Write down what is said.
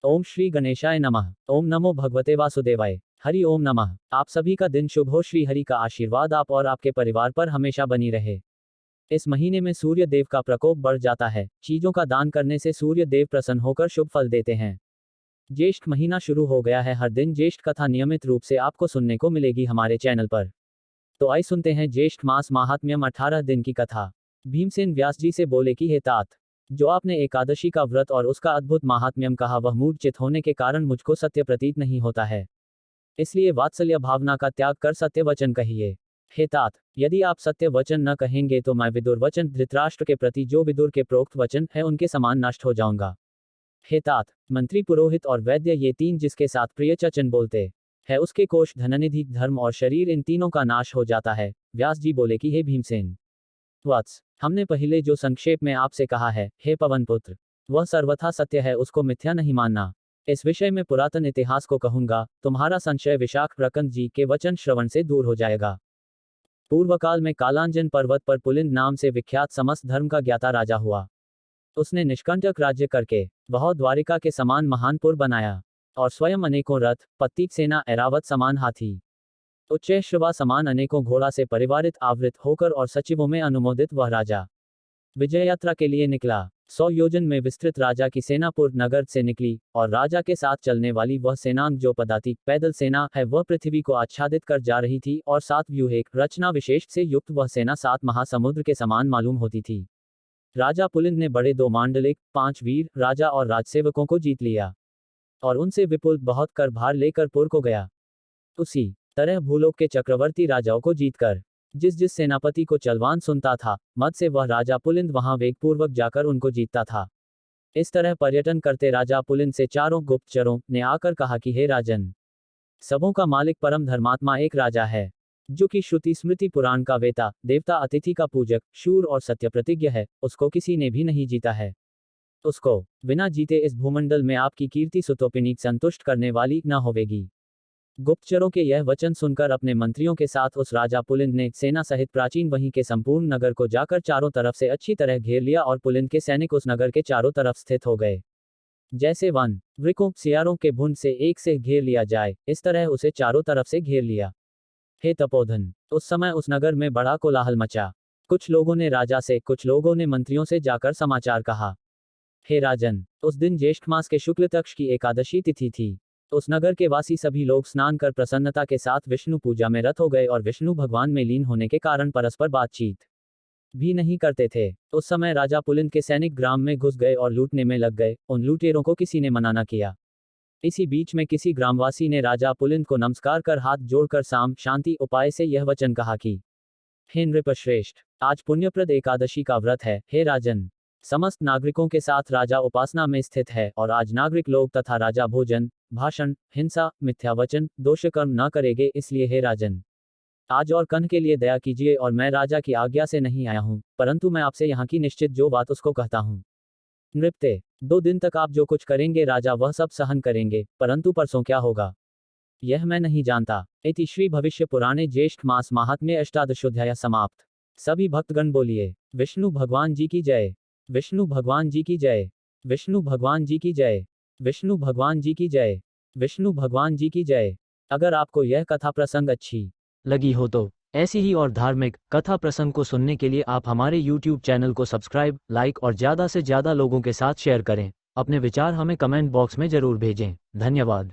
ओम श्री गणेशाय नमः। ओम नमो भगवते वासुदेवाय। हरि ओम नमः। आप सभी का दिन शुभ हो। श्री हरि का आशीर्वाद आप और आपके परिवार पर हमेशा बनी रहे। इस महीने में सूर्य देव का प्रकोप बढ़ जाता है। चीजों का दान करने से सूर्य देव प्रसन्न होकर शुभ फल देते हैं। ज्येष्ठ महीना शुरू हो गया है। हर दिन ज्येष्ठ कथा नियमित रूप से आपको सुनने को मिलेगी हमारे चैनल पर। तो आइए सुनते हैं ज्येष्ठ मास महात्म्यम 18 दिन की कथा। भीमसेन व्यास जी से बोले कि हे तात, जो आपने एकादशी का व्रत और उसका अद्भुत महात्म्यम कहा वह मूढ़चित होने के कारण मुझको सत्य प्रतीत नहीं होता है। इसलिए वात्सल्य भावना का त्याग कर सत्य वचन कहिए। हे तात, यदि आप सत्य वचन न कहेंगे तो मैं विदुर वचन धृतराष्ट्र के प्रति जो विदुर के प्रोक्त वचन है उनके समान नष्ट हो जाऊंगा। हे तात, मंत्री पुरोहित और वैद्य ये तीन जिसके साथ प्रिय चचन बोलते है उसके कोष धननिधि धर्म और शरीर इन तीनों का नाश हो जाता है। व्यास जी बोले कि हे भीमसेन वत्स, हमने पहले जो संक्षेप में आपसे कहा है हे पवन पुत्र, वह सर्वथा सत्य है, उसको मिथ्या नहीं मानना। इस विषय में पुरातन इतिहास को कहूंगा, तुम्हारा संशय विशाख प्रकंद जी के वचन श्रवण से दूर हो जाएगा। पूर्व काल में कालांजन पर्वत पर पुलिंद नाम से विख्यात समस्त धर्म का ज्ञाता राजा हुआ। उसने निष्कंटक राज्य करके बहुत द्वारिका के समान महानपुर बनाया और स्वयं अनेकों रथ, पत्तिक सेना, ऐरावत समान हाथी, उच्चैश्रवा समान अनेकों घोड़ा से परिवारित आवृत होकर और सचिवों में अनुमोदित वह राजा विजय यात्रा के लिए निकला। 100 योजन में विस्तृत राजा की सेना पूर्व नगर से निकली और राजा के साथ चलने वाली वह सेनांग जो पदातिक पैदल सेना है वह पृथ्वी को आच्छादित कर जा रही थी और 7 व्यूहेक रचना विशेष से युक्त वह सेना 7 महासमुद्र के समान मालूम होती थी। राजा पुलिंद ने बड़े 2 मांडलिक, 5 वीर राजा और राजसेवकों को जीत लिया और उनसे विपुल बहुत कर भार लेकर पुर को गया। उसी तरह भूलोक के चक्रवर्ती राजाओं को जीतकर जिस जिस सेनापति को चलवान सुनता था मद से वह राजा पुलिंद वहां वेगपूर्वक जाकर उनको जीतता था। इस तरह पर्यटन करते राजा पुलिंद से 4 गुप्तचरों ने आकर कहा कि हे राजन, सबों का मालिक परम धर्मात्मा एक राजा है जो कि श्रुति स्मृति पुराण का वेता, देवता, अतिथि का पूजक, शूर और सत्य प्रतिज्ञ है। उसको किसी ने भी नहीं जीता है। उसको बिना जीते इस भूमंडल में आपकी कीर्ति सुतोपिनीक संतुष्ट करने वाली न होवेगी। गुप्तचरों के यह वचन सुनकर अपने मंत्रियों के साथ उस राजा पुलिंद ने सेना सहित प्राचीन वहीं के संपूर्ण नगर को जाकर चारों तरफ से अच्छी तरह घेर लिया और पुलिंद के सैनिक उस नगर के चारों तरफ स्थित हो गए। जैसे वन वृकों सियारों के झुंड से एक से घेर लिया जाए इस तरह उसे चारों तरफ से घेर लिया। हे तपोधन, उस समय उस नगर में बड़ा कोलाहल मचा। कुछ लोगों ने राजा से, कुछ लोगों ने मंत्रियों से जाकर समाचार कहा। हे राजन, उस दिन ज्येष्ठ मास के शुक्ल पक्ष की एकादशी तिथि थी। उस नगर के वासी सभी लोग स्नान कर प्रसन्नता के साथ विष्णु पूजा में रत हो गए और विष्णु भगवान में लीन होने के कारण परस्पर बातचीत भी नहीं करते थे। उस समय राजा पुलिंद के सैनिक ग्राम में घुस गए और लूटने में लग गए। उन लुटेरों को किसी ने मना न किया। इसी बीच में किसी ग्रामवासी ने राजा पुलिंद को नमस्कार कर हाथ जोड़कर साम शांति उपाय से यह वचन कहा कि हे नृपश्रेष्ठ, आज पुण्यप्रद एकादशी का व्रत है। हे राजन, समस्त नागरिकों के साथ राजा उपासना में स्थित है और आज नागरिक लोग तथा राजा भोजन, भाषण, हिंसा, मिथ्या वचन, दोषकर्म न करेंगे। इसलिए हे राजन, आज और कल के लिए दया कीजिए और मैं राजा की आज्ञा से नहीं आया हूं, परंतु मैं आपसे यहाँ की निश्चित जो बात उसको कहता हूँ। नृपते, 2 दिन तक आप जो कुछ करेंगे राजा वह सब सहन करेंगे, परंतु परसों क्या होगा यह मैं नहीं जानता। इति श्री भविष्य पुराणे ज्येष्ठ मास महात्म्य अष्टादशोध्याय समाप्त। सभी भक्तगण बोलिए विष्णु भगवान जी की जय, विष्णु भगवान जी की जय, विष्णु भगवान जी की जय, विष्णु भगवान जी की जय, विष्णु भगवान जी की जय। अगर आपको यह कथा प्रसंग अच्छी लगी हो तो ऐसी ही और धार्मिक कथा प्रसंग को सुनने के लिए आप हमारे YouTube चैनल को सब्सक्राइब, लाइक और ज़्यादा से ज़्यादा लोगों के साथ शेयर करें। अपने विचार हमें कमेंट बॉक्स में जरूर भेजें। धन्यवाद।